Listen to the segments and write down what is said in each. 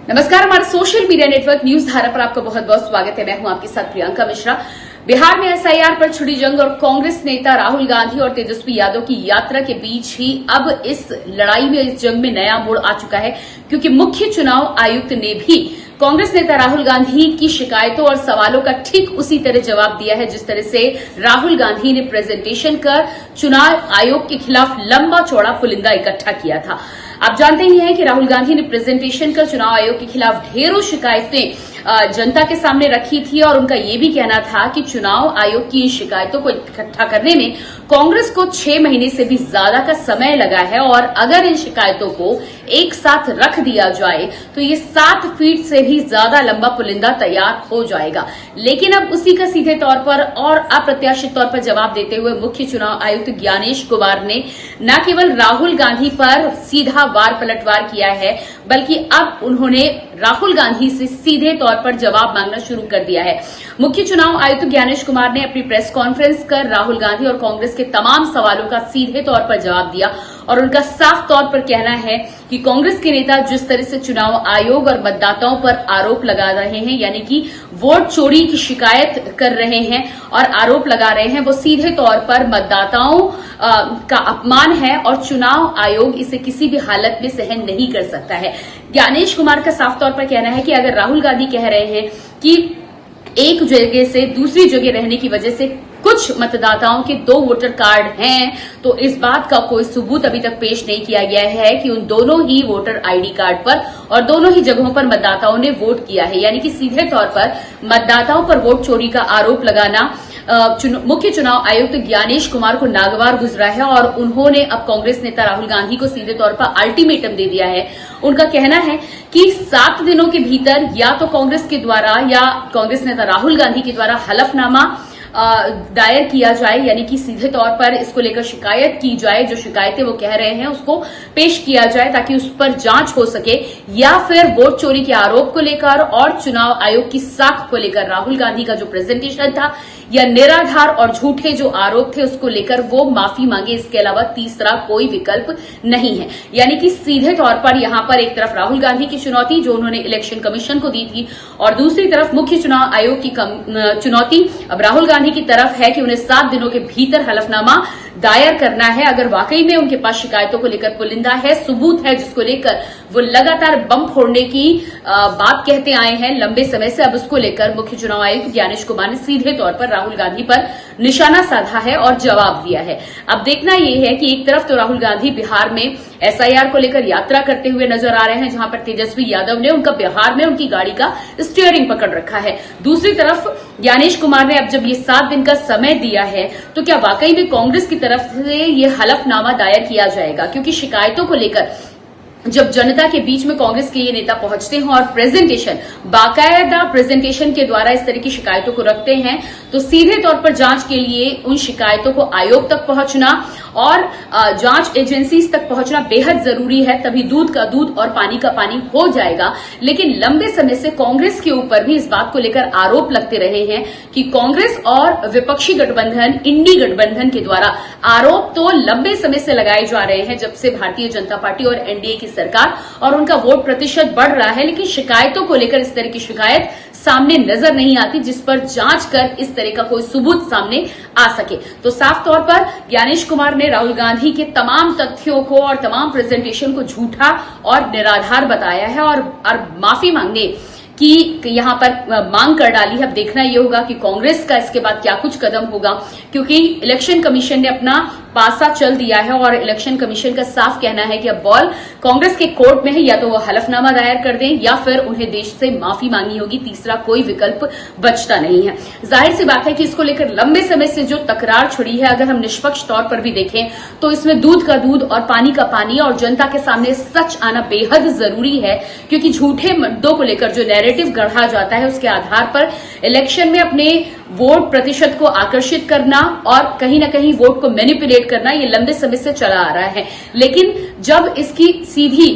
नमस्कार, हमारे social media network news धारा पर आपका बहुत बहुत स्वागत है। मैं हूं आपके साथ प्रियंका मिश्रा। बिहार में एसआईआर पर छिड़ी जंग और कांग्रेस नेता राहुल गांधी और तेजस्वी यादव की यात्रा के बीच ही अब इस लड़ाई में, इस जंग में नया मोड़ आ चुका है, क्योंकि मुख्य चुनाव आयुक्त ने भी कांग्रेस नेता राहुल गांधी की शिकायतों और सवालों का ठीक उसी तरह जवाब दिया है जिस तरह से राहुल गांधी ने प्रेजेंटेशन कर चुनाव आयोग के खिलाफ लंबा चौड़ा पुलिंदा इकट्ठा किया था। आप जानते ही हैं कि राहुल गांधी ने प्रेजेंटेशन कर चुनाव आयोग के खिलाफ ढेरों शिकायतें जनता के सामने रखी थी और उनका यह भी कहना था कि चुनाव आयोग की इन शिकायतों को इकट्ठा करने में कांग्रेस को 6 महीने से भी ज्यादा का समय लगा है और अगर इन शिकायतों को एक साथ रख दिया जाए तो ये 7 फीट से भी ज्यादा लंबा पुलिंदा तैयार हो जाएगा। लेकिन अब उसी का सीधे तौर पर और अप्रत्याशित तौर पर जवाब देते हुए मुख्य चुनाव आयुक्त ज्ञानेश कुमार ने न केवल राहुल गांधी पर सीधा वार पलटवार किया है, बल्कि अब उन्होंने राहुल गांधी से सीधे तौर पर जवाब मांगना शुरू कर दिया है। मुख्य चुनाव आयुक्त ज्ञानेश कुमार ने अपनी प्रेस कॉन्फ्रेंस कर राहुल गांधी और कांग्रेस के तमाम सवालों का सीधे तौर पर जवाब दिया और उनका साफ तौर पर कहना है कि कांग्रेस के नेता जिस तरह से चुनाव आयोग और मतदाताओं पर आरोप लगा रहे हैं, यानी कि वोट चोरी की शिकायत कर रहे हैं और आरोप लगा रहे हैं, वो सीधे तौर पर मतदाताओं का अपमान है और चुनाव आयोग इसे किसी भी हालत में सहन नहीं कर सकता है। ज्ञानेश कुमार का साफ तौर पर कहना है कि अगर राहुल गांधी कह रहे हैं कि एक जगह से दूसरी जगह रहने की वजह से कुछ मतदाताओं के 2 वोटर कार्ड हैं, तो इस बात का कोई सबूत अभी तक पेश नहीं किया गया है कि उन दोनों ही वोटर आईडी कार्ड पर और दोनों ही जगहों पर मतदाताओं ने वोट किया है। यानी कि सीधे तौर पर मतदाताओं पर वोट चोरी का आरोप लगाना मुख्य चुनाव आयुक्त ज्ञानेश कुमार को नागवार गुजरा है और उन्होंने अब कांग्रेस नेता राहुल गांधी को सीधे तौर पर अल्टीमेटम दे दिया है। उनका कहना है कि 7 दिनों के भीतर या तो कांग्रेस के द्वारा या कांग्रेस नेता राहुल गांधी के द्वारा हलफनामा दायर किया जाए, यानी कि सीधे तौर पर इसको लेकर शिकायत की जाए, जो शिकायतें वो कह रहे हैं उसको पेश किया जाए ताकि उस पर जांच हो सके, या फिर वोट चोरी के आरोप को लेकर और चुनाव आयोग की साख को लेकर राहुल गांधी का जो प्रेजेंटेशन था या निराधार और झूठे जो आरोप थे उसको लेकर वो माफी मांगे। इसके अलावा तीसरा कोई विकल्प नहीं है। यानी कि सीधे तौर पर यहां पर एक तरफ राहुल गांधी की चुनौती जो उन्होंने इलेक्शन कमीशन को दी थी और दूसरी तरफ मुख्य चुनाव आयोग की चुनौती अब राहुल गांधी की तरफ है कि उन्हें 7 दिनों के भीतर हलफनामा दायर करना है। अगर वाकई में उनके पास शिकायतों को लेकर पुलिंदा है, सबूत है जिसको लेकर वो लगातार बम फोड़ने की बात कहते आए हैं लंबे समय से, अब उसको लेकर मुख्य चुनाव आयुक्त ज्ञानेश कुमार ने सीधे तौर पर राहुल गांधी पर निशाना साधा है और जवाब दिया है। अब देखना यह है कि एक तरफ तो राहुल गांधी बिहार में एसआईआर को लेकर यात्रा करते हुए नजर आ रहे हैं, जहां पर तेजस्वी यादव ने उनका बिहार में उनकी गाड़ी का स्टीयरिंग पकड़ रखा है। दूसरी तरफ ज्ञानेश कुमार ने अब जब ये 7 दिन का समय दिया है तो क्या वाकई में कांग्रेस की तरफ से ये हलफनामा दायर किया जाएगा, क्योंकि शिकायतों को लेकर जब जनता के बीच में कांग्रेस के ये नेता पहुंचते हैं और प्रेजेंटेशन बाकायदा प्रेजेंटेशन के द्वारा इस तरह की शिकायतों को रखते हैं तो सीधे तौर पर जांच के लिए उन शिकायतों को आयोग तक पहुंचना और जांच एजेंसीज तक पहुंचना बेहद जरूरी है, तभी दूध का दूध और पानी का पानी हो जाएगा। लेकिन लंबे समय से कांग्रेस के ऊपर भी इस बात को लेकर आरोप लगते रहे हैं कि कांग्रेस और विपक्षी गठबंधन इंडी गठबंधन के द्वारा आरोप तो लंबे समय से लगाए जा रहे हैं जब से भारतीय जनता पार्टी और एनडीए की सरकार और उनका वोट प्रतिशत बढ़ रहा है, लेकिन शिकायतों को लेकर इस तरह की शिकायत सामने नजर नहीं आती जिस पर जांच कर इस तरह का कोई सबूत सामने आ सके। तो साफ तौर पर ज्ञानेश कुमार ने राहुल गांधी के तमाम तथ्यों को और तमाम प्रेजेंटेशन को झूठा और निराधार बताया है और माफी मांगने की यहां पर मांग कर डाली है। अब देखना यह होगा कि कांग्रेस का इसके बाद क्या कुछ कदम होगा, क्योंकि इलेक्शन कमीशन ने अपना पासा चल दिया है और इलेक्शन कमीशन का साफ कहना है कि अब बॉल कांग्रेस के कोर्ट में है, या तो वो हलफनामा दायर कर दें या फिर उन्हें देश से माफी मांगनी होगी, तीसरा कोई विकल्प बचता नहीं है। जाहिर सी बात है कि इसको लेकर लंबे समय से जो तकरार छिड़ी है, अगर हम निष्पक्ष तौर पर भी देखें तो इसमें दूध का दूध और पानी का पानी और जनता के सामने सच आना बेहद जरूरी है, क्योंकि झूठे मुद्दों को लेकर जो नैरेटिव गढ़ा जाता है उसके आधार पर इलेक्शन में अपने वोट प्रतिशत को आकर्षित करना और कहीं ना कहीं वोट को मैनिपुलेट करना, ये लंबे समय से चला आ रहा है। लेकिन जब इसकी सीधी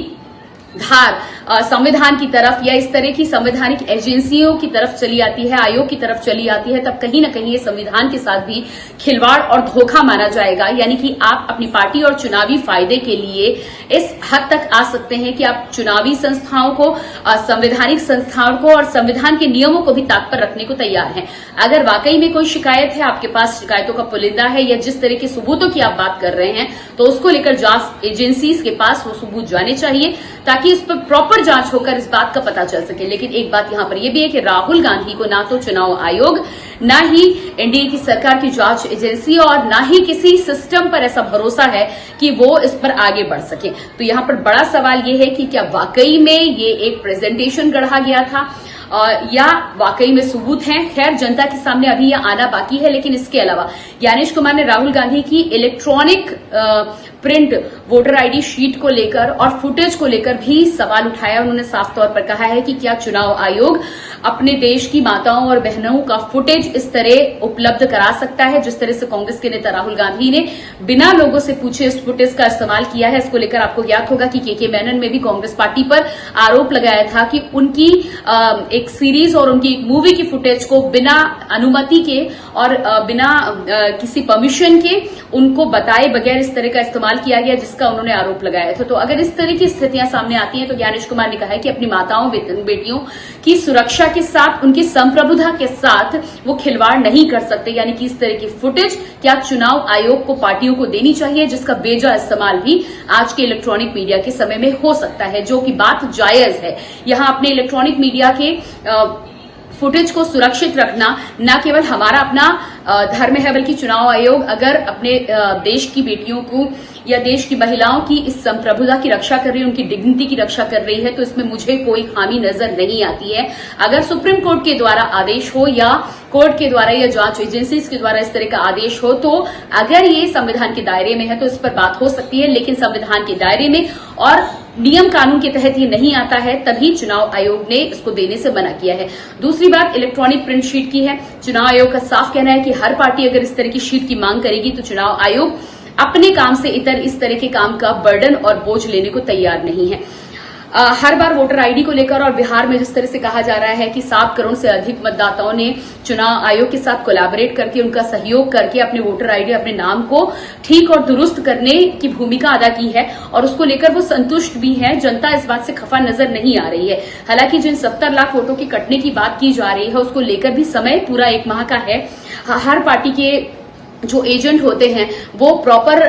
धार संविधान की तरफ या इस तरह की संवैधानिक एजेंसियों की तरफ चली आती है, आयोग की तरफ चली आती है, तब कहीं ना कहीं ये संविधान के साथ भी खिलवाड़ और धोखा माना जाएगा। यानी कि आप अपनी पार्टी और चुनावी फायदे के लिए इस हद तक आ सकते हैं कि आप चुनावी संस्थाओं को, संवैधानिक संस्थाओं को और संविधान के नियमों को भी ताक पर रखने को तैयार हैं। अगर वाकई में कोई शिकायत है, आपके पास शिकायतों का पुलिंदा है या जिस तरह के सबूतों की आप बात कर रहे हैं, तो उसको लेकर जांच एजेंसीज के पास वो सबूत जाने चाहिए ताकि इस पर प्रॉपर जांच होकर इस बात का पता चल सके। लेकिन एक बात यहां पर यह भी है कि राहुल गांधी को ना तो चुनाव आयोग, ना ही एनडीए की सरकार की जांच एजेंसी और ना ही किसी सिस्टम पर ऐसा भरोसा है कि वो इस पर आगे बढ़ सके। तो यहां पर बड़ा सवाल यह है कि क्या वाकई में ये एक प्रेजेंटेशन गढ़ा गया था या वाकई में सबूत हैं। खैर, जनता के सामने अभी यह आना बाकी है। लेकिन इसके अलावा ज्ञानेश कुमार ने राहुल गांधी की electronic print voter ID sheet को लेकर और फुटेज को लेकर भी सवाल उठाया। उन्होंने साफ तौर पर कहा है कि क्या चुनाव आयोग अपने देश की माताओं और बहनों का फुटेज इस तरह उपलब्ध करा सकता है जिस तरह से कांग्रेस के नेता राहुल गांधी ने बिना लोगों से पूछे इस फुटेज का इस्तेमाल किया है। इसको लेकर आपको ज्ञात होगा कि के मेनन में भी कांग्रेस पार्टी पर आरोप लगाया था कि उनकी एक सीरीज और उनकी एक मूवी की फुटेज को बिना अनुमति के और बिना किसी परमिशन के उनको बताए बगैर इस तरह का इस्तेमाल किया गया, जिसका उन्होंने आरोप लगाया था। तो अगर इस तरह की स्थितियां सामने आती हैं तो ज्ञानेश कुमार ने कहा है कि अपनी माताओं बेटियों की सुरक्षा के साथ, उनकी संप्रभुता के साथ वो खिलवाड़ नहीं कर सकते। यानी कि इस तरह की फुटेज क्या चुनाव आयोग को, पार्टियों को देनी चाहिए, जिसका बेजा इस्तेमाल भी आज के इलेक्ट्रॉनिक मीडिया के समय में हो सकता है, जो कि बात जायज है। यहां अपने इलेक्ट्रॉनिक मीडिया के फुटेज को सुरक्षित रखना न केवल हमारा अपना धर्म है, बल्कि चुनाव आयोग अगर अपने देश की बेटियों को या देश की महिलाओं की इस संप्रभुता की रक्षा कर रही है, उनकी डिग्निटी की रक्षा कर रही है, तो इसमें मुझे कोई खामी नजर नहीं आती है। अगर सुप्रीम कोर्ट के द्वारा आदेश हो या कोर्ट के द्वारा या जांच एजेंसीज के द्वारा इस तरह का आदेश हो, तो अगर ये संविधान के दायरे में है तो इस पर बात हो सकती है। लेकिन संविधान के दायरे में और नियम कानून के तहत ये नहीं आता है, तभी चुनाव आयोग ने इसको देने से मना किया है। दूसरी बात इलेक्ट्रॉनिक प्रिंट शीट की है। चुनाव आयोग का साफ कहना है कि हर पार्टी अगर इस तरह की शीट की मांग करेगी तो चुनाव आयोग अपने काम से इतर इस तरह के काम का बर्डन और बोझ लेने को तैयार नहीं है। हर बार वोटर आईडी को लेकर और बिहार में जिस तरह से कहा जा रहा है कि 7 करोड़ से अधिक मतदाताओं ने चुनाव आयोग के साथ कोलैबोरेट करके, उनका सहयोग करके अपने वोटर आईडी, अपने नाम को ठीक और दुरुस्त करने की भूमिका अदा की है और उसको लेकर वो संतुष्ट भी है। जनता इस बात से खफा नजर नहीं आ रही है। हालांकि जिन 70 लाख वोटों के कटने की बात की जा रही है उसको लेकर भी समय पूरा 1 माह का है। हर पार्टी के जो एजेंट होते हैं वो प्रॉपर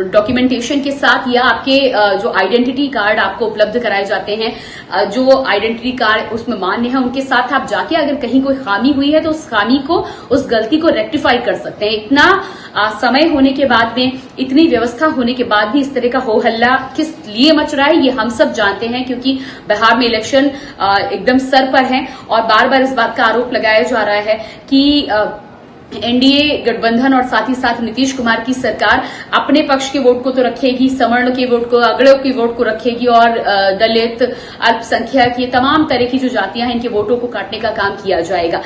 डॉक्यूमेंटेशन के साथ या आपके जो आइडेंटिटी कार्ड आपको उपलब्ध कराए जाते हैं, जो आइडेंटिटी कार्ड उसमें मान्य है, उनके साथ आप जाके अगर कहीं कोई खामी हुई है तो उस खामी को, उस गलती को रेक्टिफाई कर सकते हैं। इतना समय होने के बाद में, इतनी व्यवस्था होने के बाद भी इस तरह का हो हल्ला किस लिए मच रहा है ये हम सब जानते हैं, क्योंकि बिहार में इलेक्शन एकदम सर पर है और बार बार इस बात का आरोप लगाया जा रहा है कि एनडीए गठबंधन और साथ ही साथ नीतीश कुमार की सरकार अपने पक्ष के वोट को तो रखेगी, सवर्ण के वोट को, अगड़ों के वोट को रखेगी और दलित, अल्पसंख्यक, ये तमाम तरह की जो जातियां हैं इनके वोटों को काटने का काम किया जाएगा।